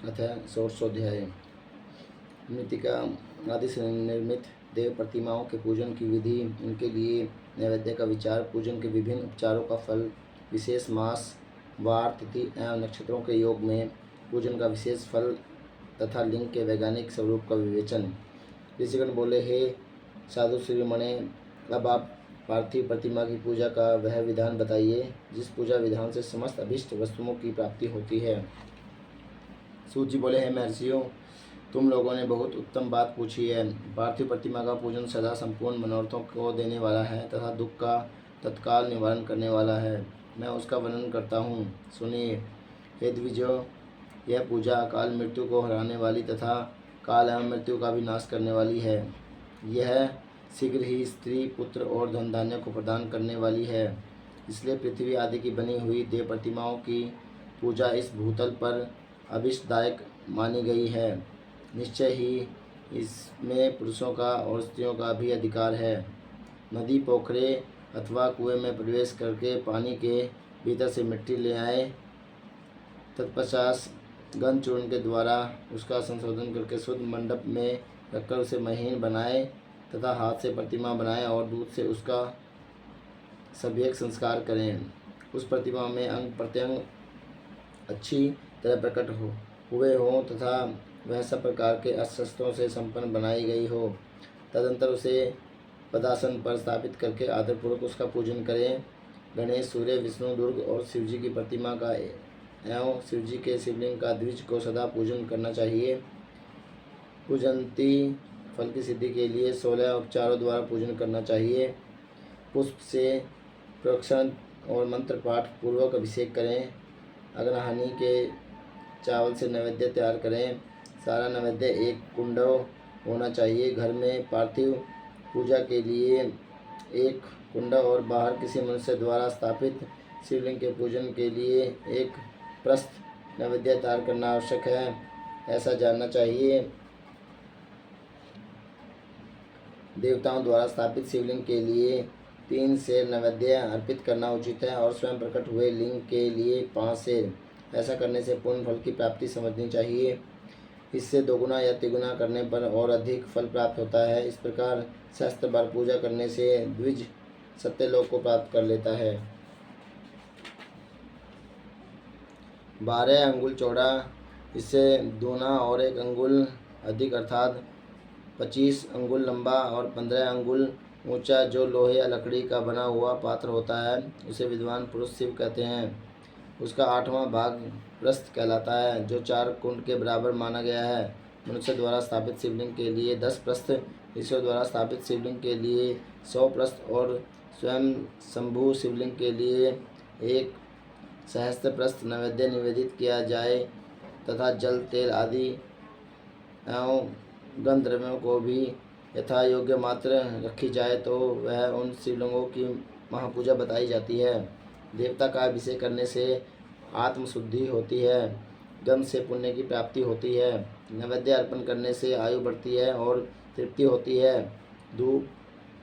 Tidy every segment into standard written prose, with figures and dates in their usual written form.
अथ षोडशोऽध्याय। मृत्तिका आदि से निर्मित देव प्रतिमाओं के पूजन की विधि, उनके लिए नैवेद्य का विचार, पूजन के विभिन्न उपचारों का फल, विशेष मास, वार, तिथि एवं नक्षत्रों के योग में पूजन का विशेष फल तथा लिंग के वैज्ञानिक स्वरूप का विवेचन। ऋषिगण बोले, हे साधु शिरोमणे, अब आप पार्थिव प्रतिमा की पूजा का वह विधान बताइए जिस पूजा विधान से समस्त अभीष्ट वस्तुओं की प्राप्ति होती है। सूत जी बोले, हे महर्षियों, तुम लोगों ने बहुत उत्तम बात पूछी है। पार्थिव प्रतिमा का पूजन सदा संपूर्ण मनोरथों को देने वाला है तथा दुख का तत्काल निवारण करने वाला है। मैं उसका वर्णन करता हूँ, सुनिए। हे द्विजो, यह पूजा अकाल मृत्यु को हराने वाली तथा काल एवं मृत्यु का भी नाश करने वाली है। यह शीघ्र ही स्त्री, पुत्र और धन धान्य को प्रदान करने वाली है। इसलिए पृथ्वी आदि की बनी हुई देव प्रतिमाओं की पूजा इस भूतल पर अभिष्टदायक मानी गई है। निश्चय ही इसमें पुरुषों का और स्त्रियों का भी अधिकार है। नदी, पोखरे अथवा कुएं में प्रवेश करके पानी के भीतर से मिट्टी ले आए, तत्पश्चात गंध चूर्ण के द्वारा उसका संशोधन करके शुद्ध मंडप में रखकर उसे महीन बनाए तथा हाथ से प्रतिमा बनाए और दूध से उसका सभ्यक संस्कार करें। उस प्रतिमा में अंग प्रत्यंग अच्छी तरह प्रकट हुए हों तथा वह सब प्रकार के अस्त्रों से संपन्न बनाई गई हो। तदंतर उसे पदासन पर स्थापित करके आदरपूर्वक उसका पूजन करें। गणेश, सूर्य, विष्णु, दुर्ग और शिवजी की प्रतिमा का एवं शिवजी के शिवलिंग का द्विज को सदा पूजन करना चाहिए। पूजंती फल की सिद्धि के लिए 16 उपचारों द्वारा पूजन करना चाहिए। पुष्प से प्रोक्षण और मंत्र पाठ पूर्वक अभिषेक करें। अग्नहानि के चावल से नैवेद्य तैयार करें। सारा नैवेद्य एक कुंडव होना चाहिए। घर में पार्थिव पूजा के लिए एक कुंडव और बाहर किसी मनुष्य द्वारा स्थापित शिवलिंग के पूजन के लिए एक प्रस्थ नैवेद्य तैयार करना आवश्यक है, ऐसा जानना चाहिए। देवताओं द्वारा स्थापित शिवलिंग के लिए 3 सेर नैवेद्य अर्पित करना उचित है और स्वयं प्रकट हुए लिंग के लिए 5 सेर। ऐसा करने से पूर्ण फल की प्राप्ति समझनी चाहिए। इससे दोगुना या तिगुना करने पर और अधिक फल प्राप्त होता है। इस प्रकार सहस्त्र बार पूजा करने से द्विज सत्यलोक को प्राप्त कर लेता है। 12 अंगुल चौड़ा, इससे दूना और 1 अंगुल अधिक अर्थात 25 अंगुल लंबा और 15 अंगुल ऊंचा जो लोहे या लकड़ी का बना हुआ पात्र होता है, उसे विद्वान पुरुष शिव कहते हैं। उसका 8वां भाग प्रस्थ कहलाता है, जो 4 कुंड के बराबर माना गया है। मनुष्य द्वारा स्थापित शिवलिंग के लिए 10 प्रस्थ, ऋषियों द्वारा स्थापित शिवलिंग के लिए 100 प्रस्थ और स्वयं शंभु शिवलिंग के लिए 1 सहस्त्र प्रस्थ नैवेद्य निवेदित किया जाए तथा जल, तेल आदि एवं गंध द्रव्यों को भी यथा योग्य मात्र रखी जाए तो वह उन शिवलिंगों की महापूजा बताई जाती है। देवता का अभिषेक करने से आत्मशुद्धि होती है, गंध से पुण्य की प्राप्ति होती है, नैवेद्य अर्पण करने से आयु बढ़ती है और तृप्ति होती है, धूप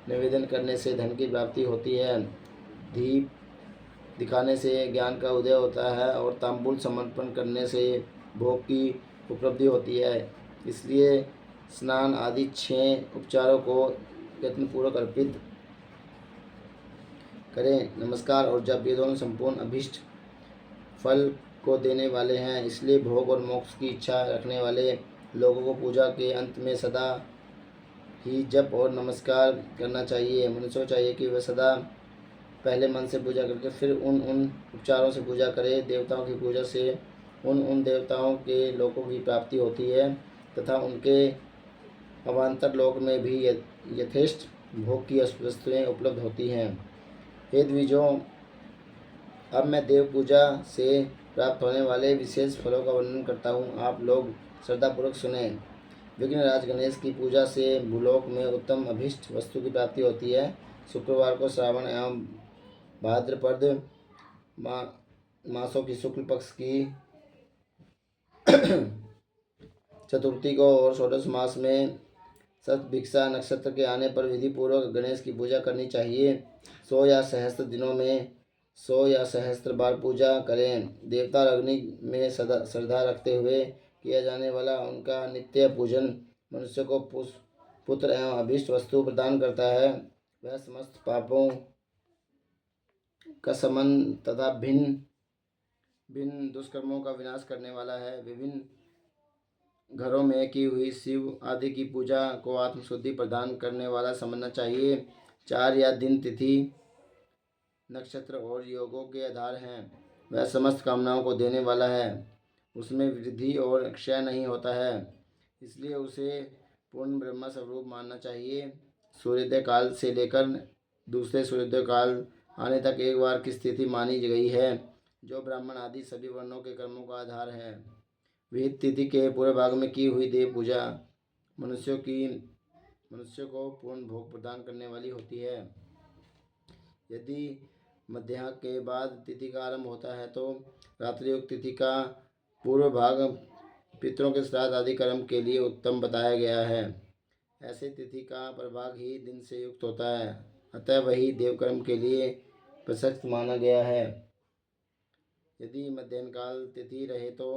निवेदन करने से धन की प्राप्ति होती है, दीप दिखाने से ज्ञान का उदय होता है और तांबूल समर्पण करने से भोग की उपलब्धि होती है। इसलिए स्नान आदि 6 उपचारों को यत्नपूर्वक अर्पित करें। नमस्कार और जप, ये दोनों संपूर्ण अभीष्ट फल को देने वाले हैं। इसलिए भोग और मोक्ष की इच्छा रखने वाले लोगों को पूजा के अंत में सदा ही जप और नमस्कार करना चाहिए। मनुष्य को चाहिए कि वह सदा पहले मन से पूजा करके फिर उन उपचारों से पूजा करे। देवताओं की पूजा से उन देवताओं के लोगों की प्राप्ति होती है तथा उनके अवान्तर लोक में भी यथेष्ट भोग की वस्तुएं उपलब्ध होती हैं। हे द्विजों, अब मैं देव पूजा से प्राप्त होने वाले विशेष फलों का वर्णन करता हूँ। आप लोग श्रद्धापूर्वक सुने। विघ्नराज गणेश की पूजा से भूलोक में उत्तम अभीष्ट वस्तु की प्राप्ति होती है। शुक्रवार को श्रावण एवं भाद्रपद मासों की शुक्ल पक्ष की चतुर्थी को और षोडश मास में सतभिक्षा नक्षत्र के आने पर विधि पूर्वक गणेश की पूजा करनी चाहिए। 100 या सहस्त्र दिनों में 100 या सहस्त्र बार पूजा करें। देवता और अग्नि में श्रद्धा रखते हुए किया जाने वाला उनका नित्य पूजन मनुष्य को पुत्र एवं अभीष्ट वस्तु प्रदान करता है। वह समस्त पापों का शमन तथा भिन्न भिन्न दुष्कर्मों का विनाश करने वाला है। विभिन्न घरों में की हुई शिव आदि की पूजा को आत्मशुद्धि प्रदान करने वाला समझना चाहिए। 4 या दिन, तिथि, नक्षत्र और योगों के आधार हैं। वह समस्त कामनाओं को देने वाला है। उसमें वृद्धि और क्षय नहीं होता है, इसलिए उसे पूर्ण ब्रह्म स्वरूप मानना चाहिए। सूर्योदय काल से लेकर दूसरे सूर्योदय काल आने तक एक बार की स्थिति मानी गई है, जो ब्राह्मण आदि सभी वर्णों के कर्मों का आधार है। विहित तिथि के पूरे भाग में की हुई देव पूजा मनुष्य को पूर्ण भोग प्रदान करने वाली होती है। यदि मध्याह्न के बाद तिथि का आरंभ होता है तो रात्रियुक्त तिथि का पूर्व भाग पितरों के श्राद्ध आदि कर्म के लिए उत्तम बताया गया है। ऐसे तिथि का प्रभाग ही दिन से युक्त होता है, अतः वही देवकर्म के लिए प्रशस्त माना गया है। यदि मध्याह्न काल तिथि रहे तो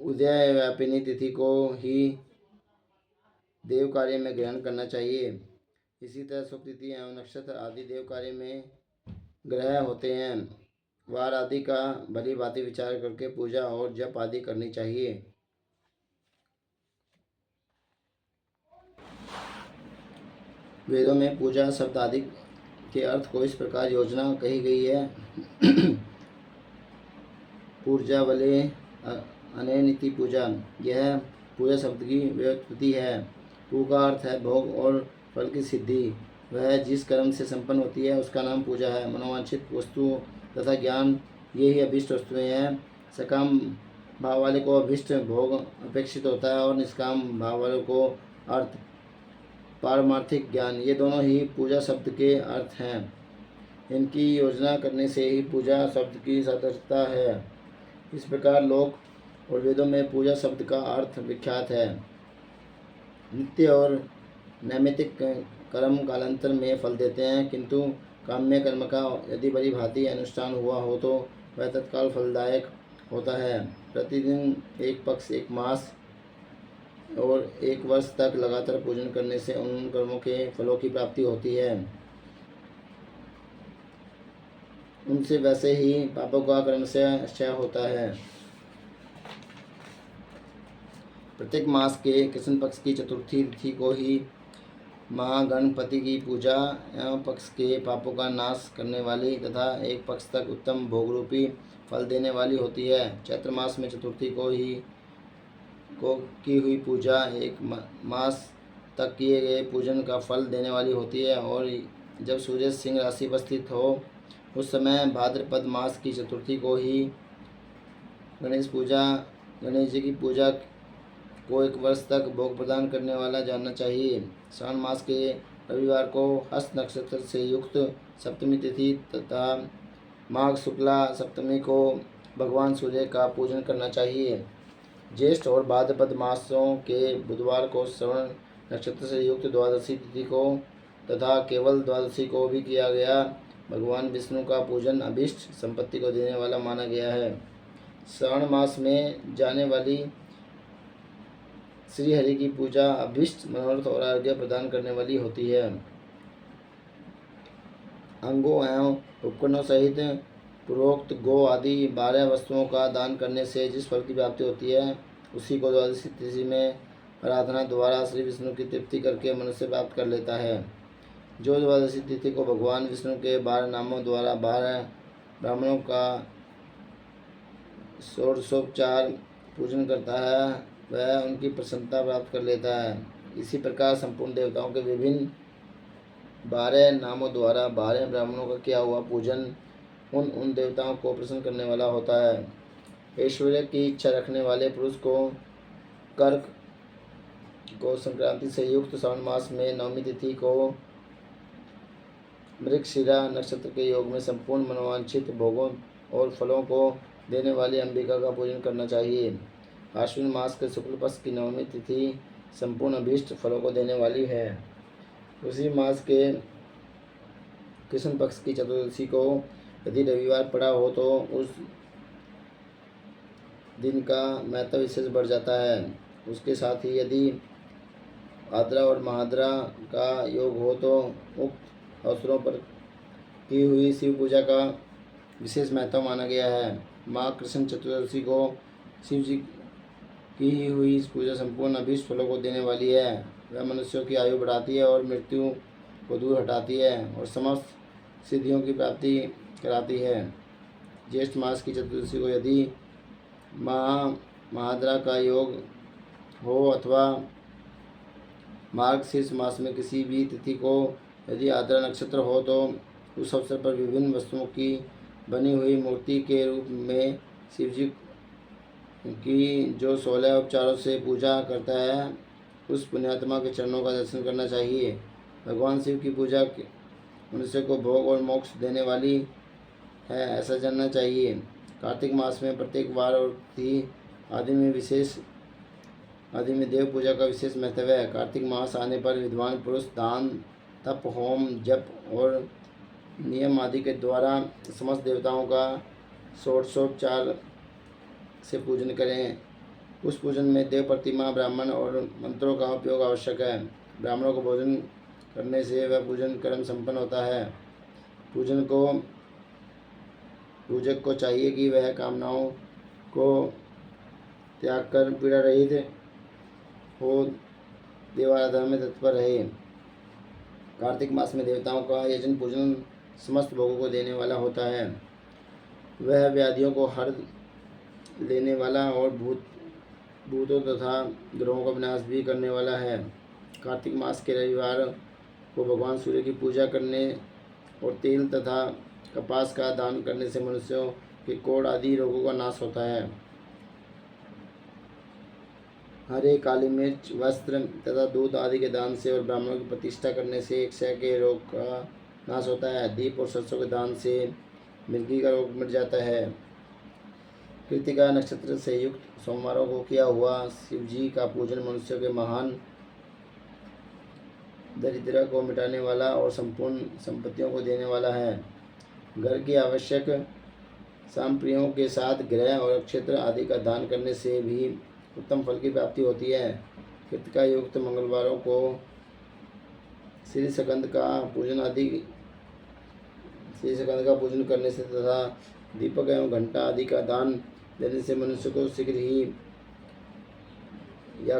उदय व्यापिनी तिथि को ही देव कार्य में ग्रहण करना चाहिए। इसी तरह शुभ तिथि एवं नक्षत्र आदि देव कार्य में ग्रह होते हैं। वार आदि का भली भांति विचार करके पूजा और जप आदि करनी चाहिए। वेदों में पूजा शब्द आदि के अर्थ को इस प्रकार योजना कही गई है। पूजा वले अनेनिति पूजा, यह पूजा शब्द की व्युत्पत्ति है। पू का अर्थ है भोग और फल की सिद्धि। वह जिस कर्म से संपन्न होती है उसका नाम पूजा है। मनोवांछित वस्तु तथा ज्ञान ये ही अभीष्ट वस्तुएं हैं। सकाम भाव वाले को अभीष्ट भोग अपेक्षित होता है और निष्काम भाव वाले को अर्थ पारमार्थिक ज्ञान, ये दोनों ही पूजा शब्द के अर्थ हैं। इनकी योजना करने से ही पूजा शब्द की सार्थकता है। इस प्रकार लोक और वेदों में पूजा शब्द का अर्थ विख्यात है। नित्य और नैमित्तिक कर्म कालांतर में फल देते हैं, किंतु काम्य कर्म का यदि बड़ी भांति अनुष्ठान हुआ हो तो वह तत्काल फलदायक होता है। प्रतिदिन एक पक्ष, एक मास और एक वर्ष तक लगातार पूजन करने से उन कर्मों के फलों की प्राप्ति होती है। उनसे वैसे ही पापों का कर्म से क्षय होता है। प्रत्येक मास के कृष्ण पक्ष की चतुर्थी तिथि को ही महागणपति की पूजा एवं पक्ष के पापों का नाश करने वाली तथा एक पक्ष तक उत्तम भोगरूपी फल देने वाली होती है। चैत्र मास में चतुर्थी को की हुई पूजा एक मास तक किए गए पूजन का फल देने वाली होती है, और जब सूर्य सिंह राशि पर स्थित हो उस समय भाद्रपद मास की चतुर्थी को ही गणेश जी की पूजा को एक वर्ष तक भोग प्रदान करने वाला जानना चाहिए। श्रावण मास के रविवार को हस्त नक्षत्र से युक्त सप्तमी तिथि तथा माघ शुक्ला सप्तमी को भगवान सूर्य का पूजन करना चाहिए। ज्येष्ठ और भाद्रपद मासों के बुधवार को श्रवण नक्षत्र से युक्त द्वादशी तिथि को तथा केवल द्वादशी को भी किया गया भगवान विष्णु का पूजन अभीष्ट संपत्ति को देने वाला माना गया है। श्रावण मास में जाने वाली श्री हरि की पूजा अभीष्ट मनोरथ और आरोग्य प्रदान करने वाली होती है। अंगों एवं उपकरणों सहित पूर्वोक्त गो आदि 12 वस्तुओं का दान करने से जिस फल की प्राप्ति होती है उसी को द्वादशी तिथि में आराधना द्वारा श्री विष्णु की तृप्ति करके मनुष्य प्राप्त कर लेता है। जो द्वादशी तिथि को भगवान विष्णु के 12 नामों द्वारा 12 ब्राह्मणों का षोडशोपचार पूजन करता है वह उनकी प्रसन्नता प्राप्त कर लेता है। इसी प्रकार संपूर्ण देवताओं के विभिन्न 12 नामों द्वारा 12 ब्राह्मणों का किया हुआ पूजन उन देवताओं को प्रसन्न करने वाला होता है। ऐश्वर्य की इच्छा रखने वाले पुरुष को कर्क को संक्रांति से युक्त श्रावण मास में नवमी तिथि को मृगशिरा नक्षत्र के योग में संपूर्ण मनोवांछित भोगों और फलों को देने वाली अंबिका का पूजन करना चाहिए। आश्विन मास के शुक्ल पक्ष की नवमी तिथि संपूर्ण अभीष्ट फलों को देने वाली है। उसी मास के कृष्ण पक्ष की चतुर्दशी को यदि रविवार पड़ा हो तो उस दिन का महत्व विशेष बढ़ जाता है। उसके साथ ही यदि आद्रा और महाद्रा का योग हो तो उक्त अवसरों पर की हुई शिव पूजा का विशेष महत्व माना गया है। माँ कृष्ण चतुर्दशी को शिव जी की हुई इस पूजा संपूर्ण अभीष्ट फलों को देने वाली है। वह मनुष्यों की आयु बढ़ाती है और मृत्यु को दूर हटाती है और समस्त सिद्धियों की प्राप्ति कराती है। ज्येष्ठ मास की चतुर्दशी को यदि महाद्रा का योग हो अथवा मार्गशीर्ष मास में किसी भी तिथि को यदि आद्रा नक्षत्र हो तो उस अवसर पर विभिन्न वस्तुओं की बनी हुई मूर्ति के रूप में शिवजी की जो 16 उपचारों से पूजा करता है उस पुण्यात्मा के चरणों का दर्शन करना चाहिए। भगवान शिव की पूजा मनुष्य को भोग और मोक्ष देने वाली है, ऐसा जानना चाहिए। कार्तिक मास में प्रत्येक वार और तिथि आदि में देव पूजा का विशेष महत्व है। कार्तिक मास आने पर विद्वान पुरुष दान, तप, होम, जप और नियम आदि के द्वारा समस्त देवताओं का षोडशोपचार से पूजन करें। उस पूजन में देव प्रतिमा, ब्राह्मण और मंत्रों का उपयोग आवश्यक है। ब्राह्मणों को भोजन करने से वह पूजन कर्म संपन्न होता है। पूजक को चाहिए कि वह कामनाओं को त्याग कर पीड़ा रहित हो देवाराधना में तत्पर रहे। कार्तिक मास में देवताओं का यजन पूजन समस्त भोगों को देने वाला होता है। वह व्याधियों को हर लेने वाला और भूतों तथा ग्रहों का विनाश भी करने वाला है। कार्तिक मास के रविवार को भगवान सूर्य की पूजा करने और तेल तथा कपास का दान करने से मनुष्यों के कोढ़ आदि रोगों का नाश होता है। हरे, काली मिर्च, वस्त्र तथा दूध आदि के दान से और ब्राह्मणों की प्रतिष्ठा करने से एक क्षय के रोग का नाश होता है। दीप और सरसों के दान से मिर्गी का रोग मिट जाता है। कृतिका नक्षत्र से युक्त सोमवारों को किया हुआ शिवजी का पूजन मनुष्य के महान दरिद्र को मिटाने वाला और संपूर्ण संपत्तियों को देने वाला है। घर की आवश्यक सामग्रियों के साथ ग्रह और नक्षत्र आदि का दान करने से भी उत्तम फल की प्राप्ति होती है। कृतिका युक्त मंगलवारों को श्री स्कंद का पूजन करने से तथा दीपक एवं घंटा आदि का दान देने से मनुष्य को शीघ्र ही या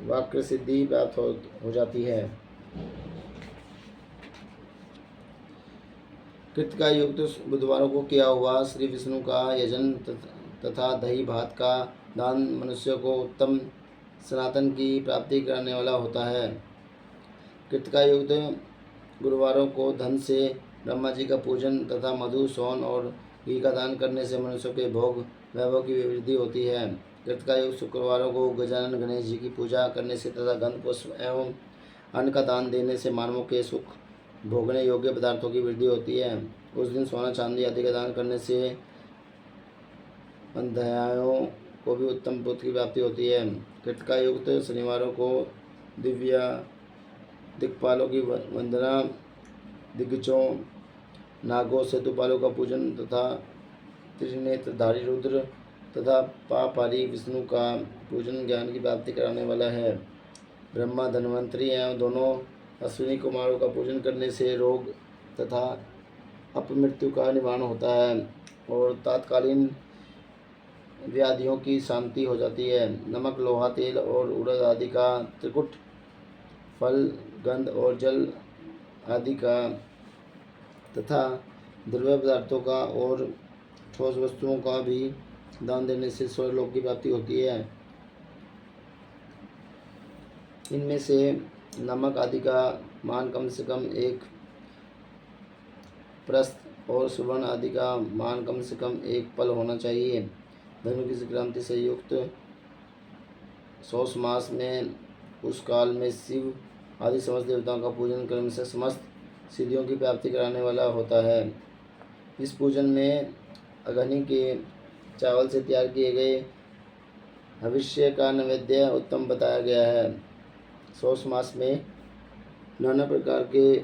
वाक्य सिद्धि प्राप्त हो जाती है। कृतिका युक्त बुधवारों को किया हुआ श्री विष्णु का यजन तथा दही भात का दान मनुष्य को उत्तम सनातन की प्राप्ति कराने वाला होता है। कृतिका युक्त गुरुवारों को धन से ब्रह्मा जी का पूजन तथा मधु, सोन और घी का दान करने से मनुष्य के भोग वैभव की वृद्धि होती है। कृतिका युक्त शुक्रवारों को गजानन गणेश जी की पूजा करने से तथा गंध, पुष्प एवं अन्न का दान देने से मानवों के सुख भोगने योग्य पदार्थों की वृद्धि होती है। उस दिन सोना, चांदी आदि का दान करने से अंधयाओं को भी उत्तम पुत्र की प्राप्ति होती है। कृतिका युक्त शनिवारों को दिक्पालों की वंदना, दिग्गजों, नागों, सेतुपालों का पूजन तथा त्रिनेत्रधारी रुद्र तथा पापारी विष्णु का पूजन ज्ञान की प्राप्ति कराने वाला है। ब्रह्मा, धन्वंतरी एवं दोनों अश्विनी कुमारों का पूजन करने से रोग तथा अपमृत्यु का निवारण होता है और तात्कालीन व्याधियों की शांति हो जाती है। नमक, लोहा, तेल और उड़द आदि का त्रिकुट, फल, गंध और जल आदि का तथा द्रव्य पदार्थों का और ठोस वस्तुओं का भी दान देने से स्वर्गलोक की प्राप्ति होती है। इनमें से नमक आदि का मान कम से कम 1 प्रस्थ और सुवर्ण आदि का मान कम से कम 1 पल होना चाहिए। धनु की संक्रांति से युक्त सौष मास में उस काल में शिव आदि समस्त देवताओं का पूजन करने से समस्त सिद्धियों की प्राप्ति कराने वाला होता है। इस पूजन में अग्नि के चावल से तैयार किए गए हविष्य का नैवेद्य उत्तम बताया गया है। सौष मास में नाना प्रकार के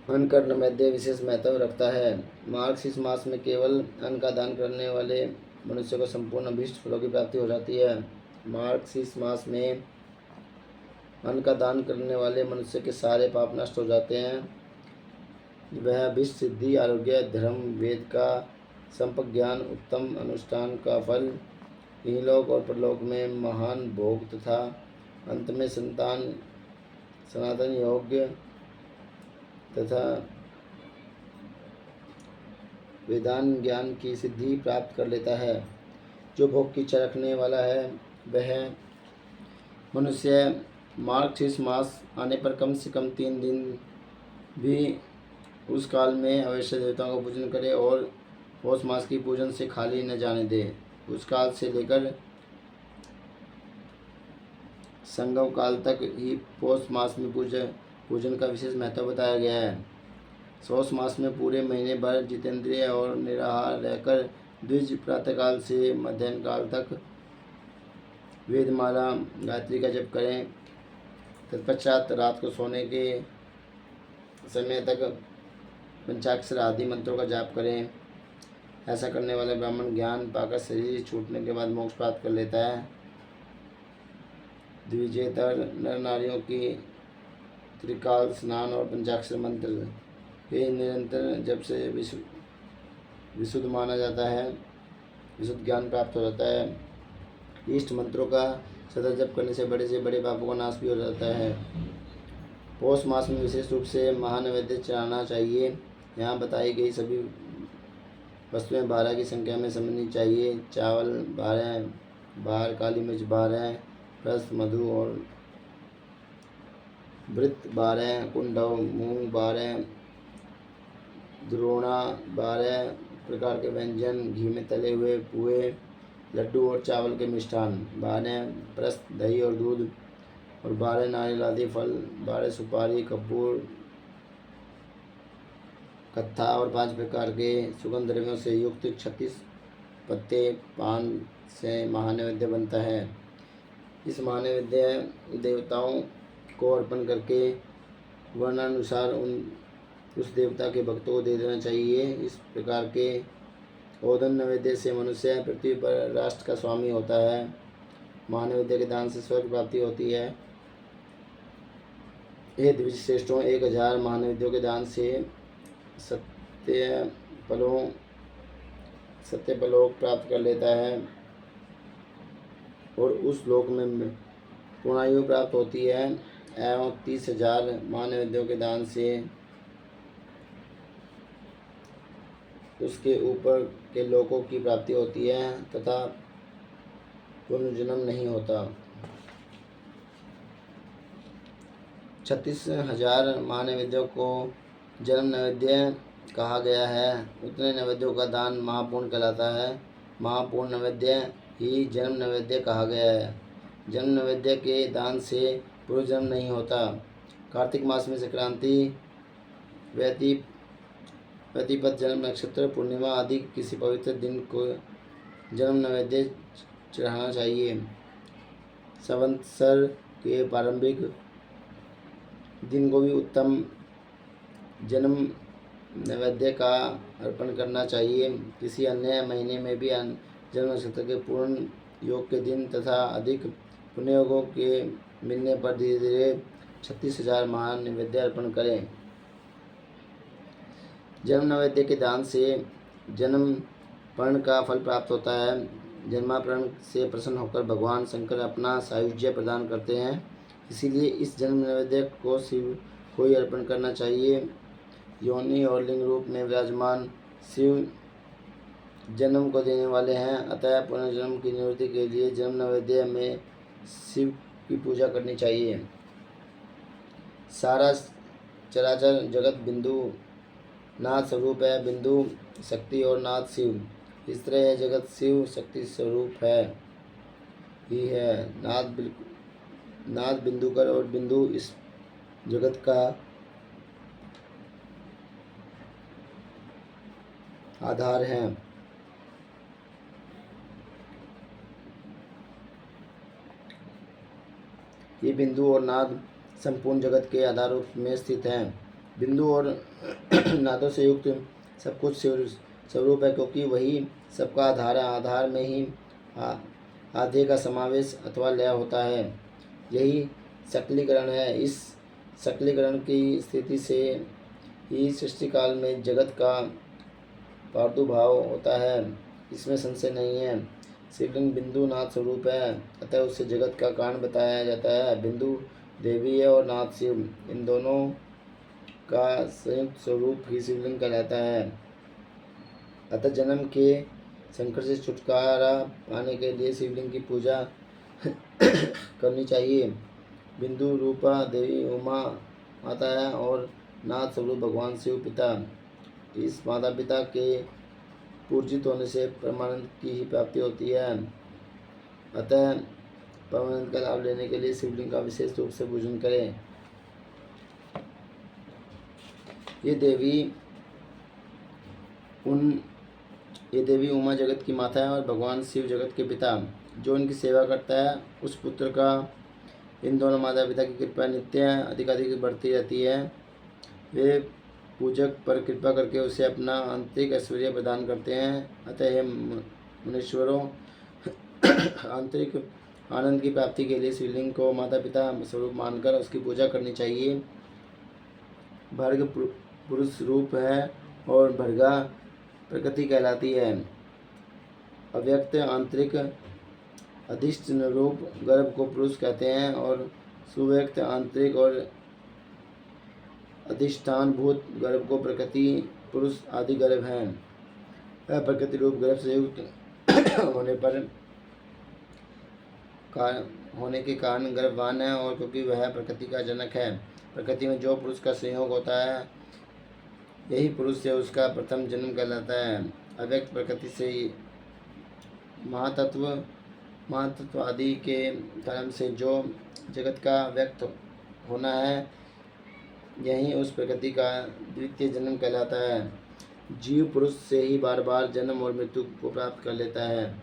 अन्न का नैवेद्य विशेष महत्व रखता है। मार्क्स इस मास में केवल अन्न का दान करने वाले मनुष्य को संपूर्ण अभीष्ट फलों की प्राप्ति हो जाती है। मार्क्स इस मास में अन्न का दान करने वाले मनुष्य के सारे पाप नष्ट हो जाते हैं। वह अभीष्ट सिद्धि, आरोग्य, धर्म, वेद का संपक ज्ञान, उत्तम अनुष्ठान का फल, इहलोक और परलोक में महान भोग तथा अंत में संतान, सनातन योग्य तथा वेदांत ज्ञान की सिद्धि प्राप्त कर लेता है। जो भोग की इच्छा रखने वाला है वह मनुष्य मार्क्सिस मास आने पर कम से कम 3 दिन भी उस काल में अवश्य देवताओं का पूजन करे और पौष मास की पूजन से खाली न जाने दे। उस काल से लेकर संगम काल तक ही पौष मास में पूजन का विशेष महत्व बताया गया है। पौष मास में पूरे महीने भर जितेंद्रिय और निराहार रहकर द्विज प्रातःकाल से मध्याह्न काल तक वेदमाला गायत्री का जप करें। तत्पश्चात रात को सोने के समय तक पंचाक्षर आदि मंत्रों का जाप करें। ऐसा करने वाले ब्राह्मण ज्ञान पाकर शरीर छूटने के बाद मोक्ष प्राप्त कर लेता है। द्विजेतर नर नारियों की त्रिकाल स्नान और पंचाक्षर मंत्र के निरंतर जप से विशुद्ध माना जाता है, विशुद्ध ज्ञान प्राप्त हो जाता है। इष्ट मंत्रों का सदा जप करने से बड़े पापों का नाश भी हो जाता है। पौष मास में विशेष रूप से महानैवेद्य चढ़ाना चाहिए। यहाँ बताई गई सभी वस्तुएं 12 की संख्या में समझनी चाहिए। चावल 12, बाहर काली मिर्च 12, प्रस्थ, मधु और वृत्त 12, कुंडव, मूंग 12, द्रोणा 12 प्रकार के व्यंजन, घी में तले हुए पुए, लड्डू और चावल के मिष्ठान 12, प्रस्थ, दही और दूध और 12 नारियल आदि फल, 12 सुपारी, कपूर, कत्था और 5 प्रकार के सुगंध द्रव्यों से युक्त 36 पत्ते पान से महानैवेद्य बनता है। इस महानैवेद्य देवताओं को अर्पण करके वर्णानुसार उस देवता के भक्तों को दे देना चाहिए। इस प्रकार के ओदन नैवेद्य से मनुष्य पृथ्वी पर राष्ट्र का स्वामी होता है। महानैवेद्य के दान से स्वर्ग प्राप्ति होती है। हे द्विज श्रेष्ठों, 1000 महानैवेद्यों के दान से सत्यपलोक प्राप्त कर लेता है और उस लोक में पूर्णायु प्राप्त होती है। एवं 30,000 महानैवेद्यों के दान से उसके ऊपर के लोकों की प्राप्ति होती है तथा पुनर्जन्म नहीं होता। 36,000 महानैवेद्यों को जन्म नैवेद्य कहा गया है। उतने नैवेद्यों का दान महापूर्ण कहलाता है। महापूर्ण नैवेद्य ही जन्म नैवेद्य कहा गया है। जन्म नैवेद्य के दान से पुनर्जन्म नहीं होता। कार्तिक मास में संक्रांति, व्यतिपत जन्म नक्षत्र, पूर्णिमा आदि किसी पवित्र दिन को जन्म नैवेद्य चढ़ाना चाहिए। संवत्सर के प्रारंभिक दिन को भी उत्तम जन्म नैवेद्य का अर्पण करना चाहिए। किसी अन्य महीने में भी जन्म नक्षत्र के पूर्ण योग के दिन तथा अधिक पुण्ययोगों के मिलने पर धीरे धीरे 36,000 महानैवेद्य अर्पण करें। जन्म नैवेद्य के दान से जन्म पर्ण का फल प्राप्त होता है। जन्मापरण से प्रसन्न होकर भगवान शंकर अपना सायुज्य प्रदान करते हैं। इसीलिए इस जन्म नैवेद्य को शिव को ही अर्पण करना चाहिए। योनि और लिंग रूप में विराजमान शिव जन्म को देने वाले हैं। अतः पुनर्जन्म की निवृत्ति के लिए जन्म नैवेद्य में शिव की पूजा करनी चाहिए। सारा चराचर जगत बिंदु नाथ स्वरूप है। बिंदु शक्ति और नाथ शिव। इस तरह यह जगत शिव शक्ति स्वरूप है ही है। नाथ बिंदुकर और बिंदु इस जगत का आधार है। ये बिंदु और नाद संपूर्ण जगत के आधार रूप में स्थित हैं। बिंदु और नादों से युक्त सब कुछ शिव स्वरूप है, क्योंकि वही सबका आधार है। आधार में ही आधे का समावेश अथवा लय होता है। यही सकलीकरण है। इस सकलीकरण की स्थिति से ही सृष्टि काल में जगत का प्रादुर्भाव होता है, इसमें संशय नहीं है। शिवलिंग बिंदु नाथ स्वरूप है, अतः उसे जगत का कारण बताया जाता है। बिंदु देवी है और नाथ शिव, इन दोनों का संयुक्त स्वरूप ही शिवलिंग कहलाता है। अतः जन्म के संकट से छुटकारा पाने के लिए शिवलिंग की पूजा करनी चाहिए। बिंदु रूपा देवी उमा माता है और नाथ स्वरूप भगवान शिव पिता। इस माता पिता के पूजित होने से परमानंद की ही प्राप्ति होती है। अतः परमानंद का लाभ लेने के लिए शिवलिंग का विशेष रूप से पूजन करें। ये देवी उमा जगत की माता है और भगवान शिव जगत के पिता। जो इनकी सेवा करता है उस पुत्र का इन दोनों माता पिता की कृपा नित्य अधिकाधिक बढ़ती रहती है। वे पूजक पर कृपा करके उसे अपना आंतरिक ऐश्वर्य प्रदान करते हैं। अतः हे मुनीश्वरों, आंतरिक आनंद की प्राप्ति के लिए शिवलिंग को माता पिता स्वरूप मानकर उसकी पूजा करनी चाहिए। भर्ग पुरुष रूप है और भर्गा प्रकृति कहलाती है। अव्यक्त आंतरिक अधिष्ठ रूप गर्भ को पुरुष कहते हैं और सुव्यक्त आंतरिक और अधिष्ठान भूत गर्भ को प्रकृति पुरुष आदि गर्भ हैं। वह प्रकृति रूप गर्भ से युक्त होने के कारण गर्भवान है, और क्योंकि वह प्रकृति का जनक है। प्रकृति में जो पुरुष का संयोग होता है यही पुरुष से उसका प्रथम जन्म कहलाता है। अव्यक्त प्रकृति से महातत्व आदि के कर्म से जो जगत का व्यक्त होना है यही उस प्रकृति का द्वितीय जन्म कहलाता है। जीव पुरुष से ही बार बार जन्म और मृत्यु को प्राप्त कर लेता है।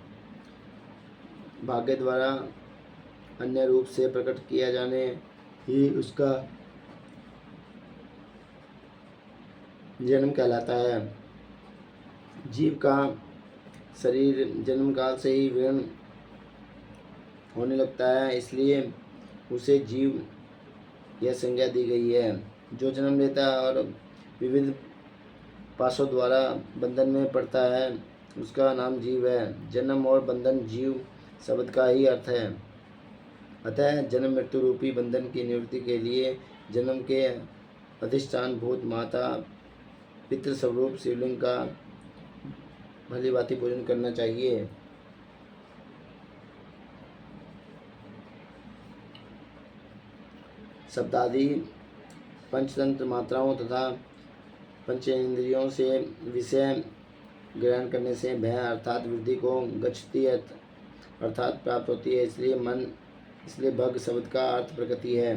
भाग्य द्वारा अन्य रूप से प्रकट किया जाने ही उसका जन्म कहलाता है। जीव का शरीर जन्म काल से ही विर्ण होने लगता है, इसलिए उसे जीव यह संज्ञा दी गई है। जो जन्म लेता है और विविध पाशों द्वारा बंधन में पड़ता है उसका नाम जीव है। जन्म और बंधन जीव शब्द का ही अर्थ है। अतः जन्म मृत्यु रूपी बंधन की निवृत्ति के लिए जन्म के अधिष्ठान भूत माता पितृ स्वरूप शिवलिंग का भली भांति पूजन करना चाहिए। शब्दादि पंचतंत्र मात्राओं तथा पंचेंद्रियों से विषय ग्रहण करने से भय अर्थात वृद्धि को गच्छति अर्थात प्राप्त होती है। इसलिए भग शब्द का अर्थ प्रकृति है।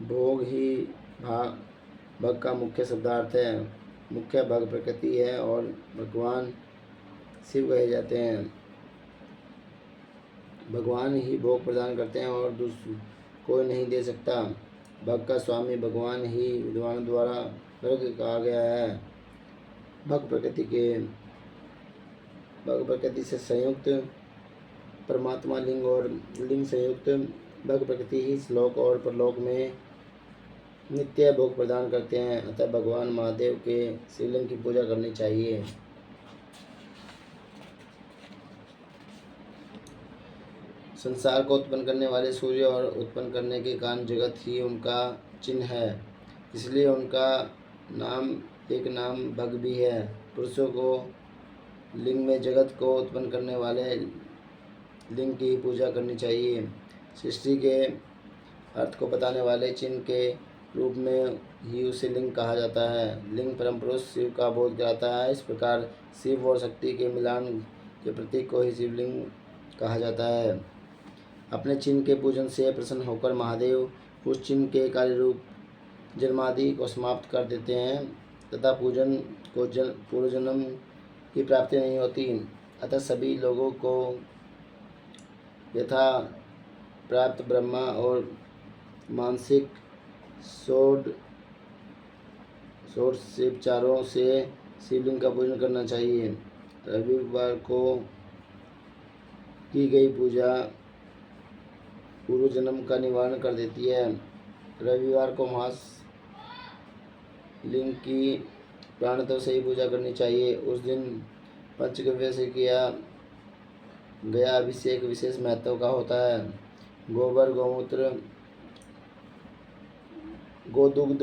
भोग ही भग का मुख्य शब्दार्थ है। मुख्य भग प्रकृति है और भगवान शिव कहे जाते हैं। भगवान ही भोग प्रदान करते हैं और दूसरा कोई नहीं दे सकता। भग का स्वामी भगवान ही विद्वान द्वारा भग कहा गया है। भग प्रकृति से संयुक्त परमात्मा लिंग और लिंग संयुक्त भग प्रकृति ही श्लोक और परलोक में नित्य भोग प्रदान करते हैं। अतः भगवान महादेव के शिवलिंग की पूजा करनी चाहिए। संसार को उत्पन्न करने वाले सूर्य और उत्पन्न करने के कारण जगत ही उनका चिन्ह है, इसलिए उनका एक नाम भग भी है। पुरुषों को लिंग में जगत को उत्पन्न करने वाले लिंग की पूजा करनी चाहिए। सृष्टि के अर्थ को बताने वाले चिन्ह के रूप में ही उसे लिंग कहा जाता है। लिंग परम पुरुष शिव का बोध कराता है। इस प्रकार शिव और शक्ति के मिलान के प्रतीक को ही शिवलिंग कहा जाता है। अपने चिन्ह के पूजन से प्रसन्न होकर महादेव उस चिन्ह के कार्य रूप जन्मादि को समाप्त कर देते हैं तथा पूजन को पूर्व जन्म की प्राप्ति नहीं होती। अतः सभी लोगों को यथा प्राप्त ब्रह्मा और मानसिक षोडशोपचारों से शिवलिंग का पूजन करना चाहिए। रविवार को की गई पूजा पूर्व जन्म का निवारण कर देती है। रविवार को महाशिवलिंग की प्राणतः से ही पूजा करनी चाहिए। उस दिन पंचगव्य से किया गया अभिषेक विशेष महत्व का होता है। गोबर, गौमूत्र, गोदुग्ध,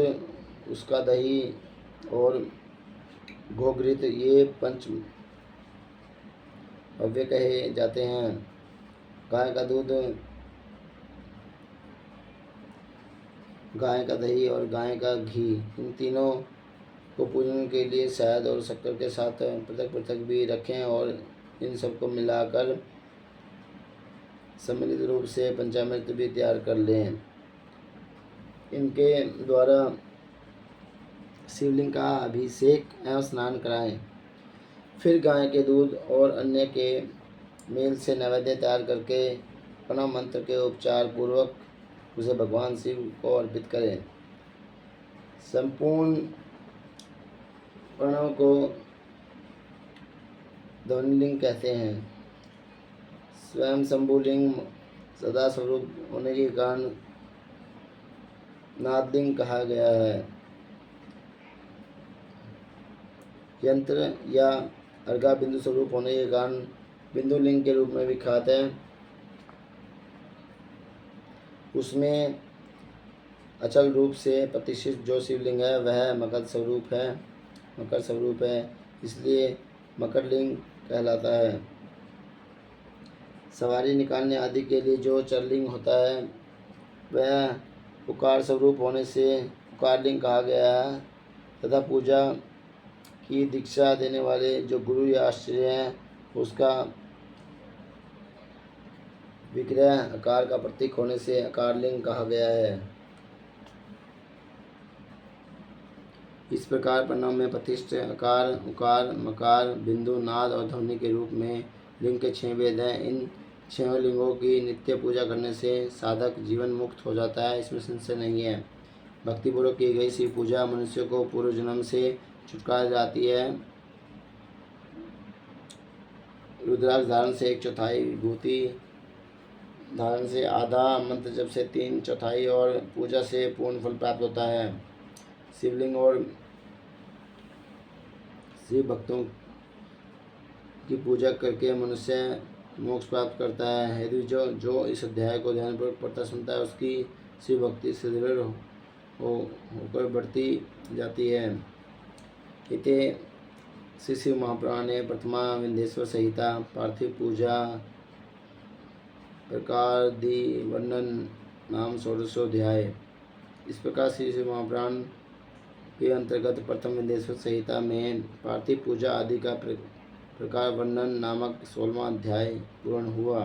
उसका दही और गोघृत ये पंच अव्यय कहे जाते हैं। गाय का दूध, गाय का दही और गाय का घी, इन तीनों को पूजन के लिए शहद और शक्कर के साथ पृथक पृथक भी रखें और इन सबको मिलाकर सम्मिलित रूप से पंचामृत भी तैयार कर लें। इनके द्वारा शिवलिंग का अभिषेक एवं स्नान कराएं। फिर गाय के दूध और अन्य के मेल से नैवेद्य तैयार करके प्रणव मंत्र के उपचार पूर्वक उसे भगवान शिव को अर्पित करें। संपूर्ण प्रणव को ध्वनिलिंग कहते हैं। स्वयं शंभुलिंग सदा स्वरूप होने के कारण नादलिंग कहा गया है। यंत्र या अर्घा बिंदु स्वरूप होने के कारण बिंदुलिंग के रूप में विख्यात है। उसमें अचल रूप से प्रतिष्ठित जो शिवलिंग है वह मकर स्वरूप है, इसलिए मकरलिंग कहलाता है। सवारी निकालने आदि के लिए जो चरलिंग होता है वह पुकार स्वरूप होने से पुकारलिंग कहा गया है तथा पूजा की दीक्षा देने वाले जो गुरु या आचार्य हैं उसका विग्रह आकार का प्रतीक होने से आकारलिंग कहा गया है। इस प्रकार प्रणव में प्रतिष्ठित आकार, उकार, मकार, बिंदु, नाद और ध्वनि के रूप में लिंग के 6 भेद हैं। इन 6 लिंगों की नित्य पूजा करने से साधक जीवन मुक्त हो जाता है, इसमें संशय नहीं है। भक्तिपूर्वक की गई शिव पूजा मनुष्य को पूर्व जन्म से छुटकारा दिलाती है। रुद्राक्ष धारण से 1/4, विभूति धारण से आधा, मंत्र जप से 3/4 और पूजा से पूर्ण फल प्राप्त होता है। शिवलिंग और शिव भक्तों की पूजा करके मनुष्य मोक्ष प्राप्त करता है। यदि जो इस अध्याय को ध्यानपूर्वक पढ़ता सुनता है उसकी शिव भक्ति सुदृढ़ होकर बढ़ती जाती है। इते श्री शिव महापुराणे प्रथमा विंध्येश्वर संहिता पार्थिव पूजा प्रकारादि वर्णन नाम 16अध्याय। इस प्रकार श्री शिव महापुराण के अंतर्गत प्रथम विंध्येश्वर संहिता में पार्थिव पूजा आदि का प्रकार वर्णन नामक 16वां अध्याय पूर्ण हुआ।